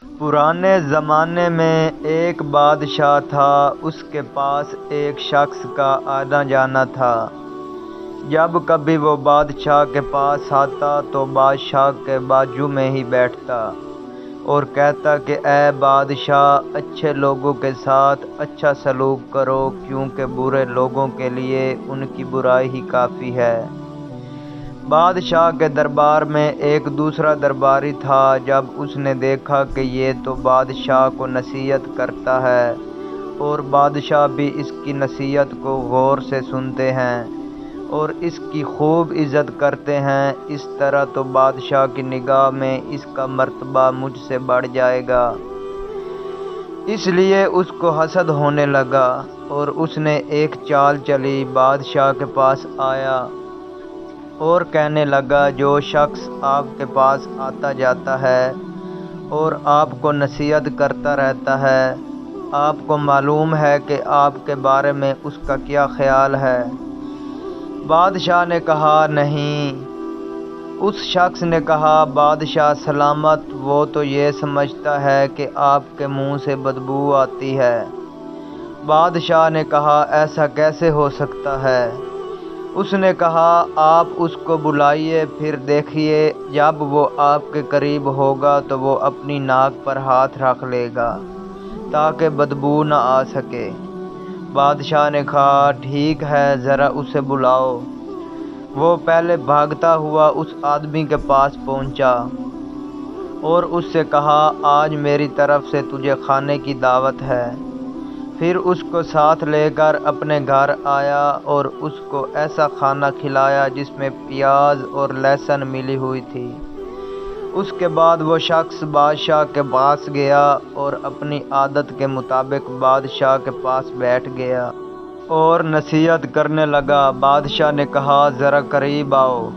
پرانے زمانے میں ایک بادشاہ تھا۔ اس کے پاس ایک شخص کا آنا جانا تھا۔ جب کبھی وہ بادشاہ کے پاس آتا تو بادشاہ کے بازو میں ہی بیٹھتا اور کہتا کہ اے بادشاہ، اچھے لوگوں کے ساتھ اچھا سلوک کرو، کیونکہ برے لوگوں کے لیے ان کی برائی ہی کافی ہے۔ بادشاہ کے دربار میں ایک دوسرا درباری تھا۔ جب اس نے دیکھا کہ یہ تو بادشاہ کو نصیحت کرتا ہے اور بادشاہ بھی اس کی نصیحت کو غور سے سنتے ہیں اور اس کی خوب عزت کرتے ہیں، اس طرح تو بادشاہ کی نگاہ میں اس کا مرتبہ مجھ سے بڑھ جائے گا۔ اس لیے اس کو حسد ہونے لگا اور اس نے ایک چال چلی، بادشاہ کے پاس آیا اور کہنے لگا، جو شخص آپ کے پاس آتا جاتا ہے اور آپ کو نصیحت کرتا رہتا ہے، آپ کو معلوم ہے کہ آپ کے بارے میں اس کا کیا خیال ہے؟ بادشاہ نے کہا، نہیں۔ اس شخص نے کہا، بادشاہ سلامت، وہ تو یہ سمجھتا ہے کہ آپ کے منہ سے بدبو آتی ہے۔ بادشاہ نے کہا، ایسا کیسے ہو سکتا ہے؟ اس نے کہا، آپ اس کو بلائیے، پھر دیکھیے جب وہ آپ کے قریب ہوگا تو وہ اپنی ناک پر ہاتھ رکھ لے گا تاکہ بدبو نہ آ سکے۔ بادشاہ نے کہا، ٹھیک ہے، ذرا اسے بلاؤ۔ وہ پہلے بھاگتا ہوا اس آدمی کے پاس پہنچا اور اس سے کہا، آج میری طرف سے تجھے کھانے کی دعوت ہے۔ پھر اس کو ساتھ لے کر اپنے گھر آیا اور اس کو ایسا کھانا کھلایا جس میں پیاز اور لہسن ملی ہوئی تھی۔ اس کے بعد وہ شخص بادشاہ کے پاس گیا اور اپنی عادت کے مطابق بادشاہ کے پاس بیٹھ گیا اور نصیحت کرنے لگا۔ بادشاہ نے کہا، ذرا قریب آؤ،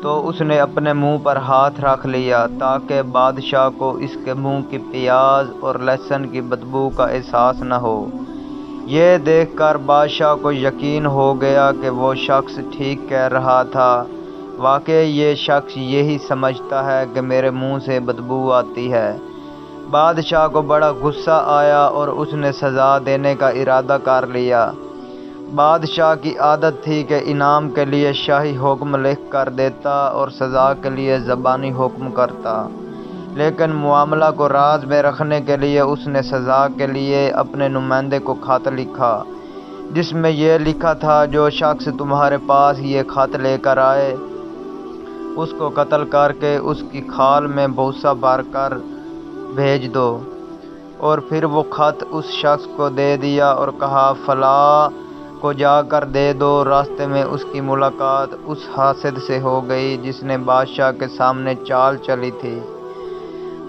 تو اس نے اپنے منہ پر ہاتھ رکھ لیا تاکہ بادشاہ کو اس کے منہ کی پیاز اور لہسن کی بدبو کا احساس نہ ہو۔ یہ دیکھ کر بادشاہ کو یقین ہو گیا کہ وہ شخص ٹھیک کہہ رہا تھا، واقعی یہ شخص یہی سمجھتا ہے کہ میرے منہ سے بدبو آتی ہے۔ بادشاہ کو بڑا غصہ آیا اور اس نے سزا دینے کا ارادہ کر لیا۔ بادشاہ کی عادت تھی کہ انعام کے لیے شاہی حکم لکھ کر دیتا اور سزا کے لیے زبانی حکم کرتا، لیکن معاملہ کو راز میں رکھنے کے لیے اس نے سزا کے لیے اپنے نمائندے کو خط لکھا، جس میں یہ لکھا تھا، جو شخص تمہارے پاس یہ خط لے کر آئے، اس کو قتل کر کے اس کی کھال میں بھوسا بھر کر بھیج دو۔ اور پھر وہ خط اس شخص کو دے دیا اور کہا، فلاں کو جا کر دے دو۔ راستے میں اس کی ملاقات اس حاسد سے ہو گئی جس نے بادشاہ کے سامنے چال چلی تھی۔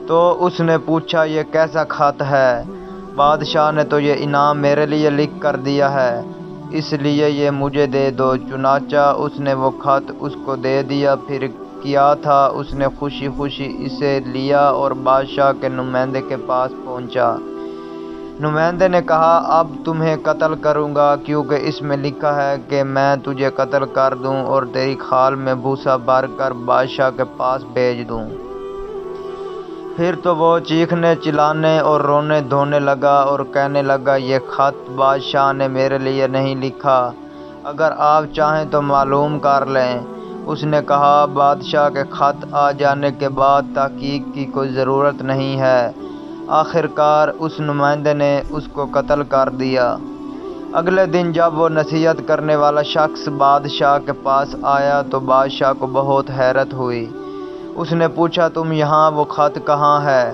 تو اس نے پوچھا، یہ کیسا خط ہے؟ بادشاہ نے تو یہ انعام میرے لیے لکھ کر دیا ہے، اس لیے یہ مجھے دے دو۔ چنانچہ اس نے وہ خط اس کو دے دیا۔ پھر کیا تھا، اس نے خوشی خوشی اسے لیا اور بادشاہ کے نمائندے کے پاس پہنچا۔ نمائندے نے کہا، اب تمہیں قتل کروں گا، کیونکہ اس میں لکھا ہے کہ میں تجھے قتل کر دوں اور تیری کھال میں بھوسا بھر کر بادشاہ کے پاس بھیج دوں۔ پھر تو وہ چیخنے چلانے اور رونے دھونے لگا اور کہنے لگا، یہ خط بادشاہ نے میرے لیے نہیں لکھا، اگر آپ چاہیں تو معلوم کر لیں۔ اس نے کہا، بادشاہ کے خط آ جانے کے بعد تحقیق کی کوئی ضرورت نہیں ہے۔ آخرکار اس نمائندے نے اس کو قتل کر دیا۔ اگلے دن جب وہ نصیحت کرنے والا شخص بادشاہ کے پاس آیا تو بادشاہ کو بہت حیرت ہوئی۔ اس نے پوچھا، تم یہاں، وہ خط کہاں ہے؟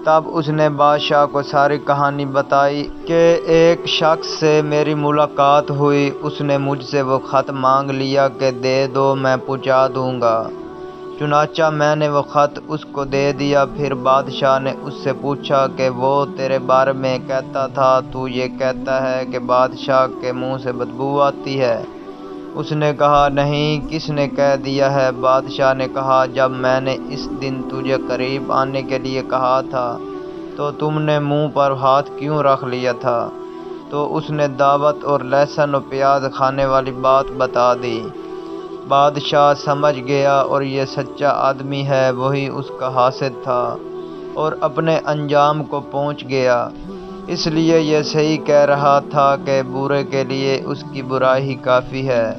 تب اس نے بادشاہ کو ساری کہانی بتائی کہ ایک شخص سے میری ملاقات ہوئی، اس نے مجھ سے وہ خط مانگ لیا کہ دے دو، میں پہنچا دوں گا۔ چنانچہ میں نے وہ خط اس کو دے دیا۔ پھر بادشاہ نے اس سے پوچھا کہ وہ تیرے بارے میں کہتا تھا، تو یہ کہتا ہے کہ بادشاہ کے منہ سے بدبو آتی ہے؟ اس نے کہا، نہیں، کس نے کہہ دیا ہے؟ بادشاہ نے کہا، جب میں نے اس دن تجھے قریب آنے کے لیے کہا تھا تو تم نے منہ پر ہاتھ کیوں رکھ لیا تھا؟ تو اس نے دعوت اور لہسن و پیاز کھانے والی بات بتا دی۔ بادشاہ سمجھ گیا اور یہ سچا آدمی ہے، وہی اس کا حاسد تھا اور اپنے انجام کو پہنچ گیا، اس لیے یہ صحیح کہہ رہا تھا کہ برے کے لیے اس کی برائی ہی کافی ہے۔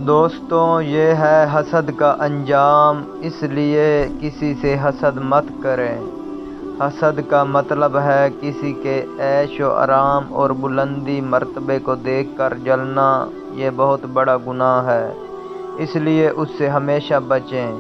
دوستوں، یہ ہے حسد کا انجام، اس لیے کسی سے حسد مت کریں۔ حسد کا مطلب ہے کسی کے عیش و آرام اور بلندی مرتبے کو دیکھ کر جلنا۔ یہ بہت بڑا گناہ ہے، اس لیے اس سے ہمیشہ بچیں۔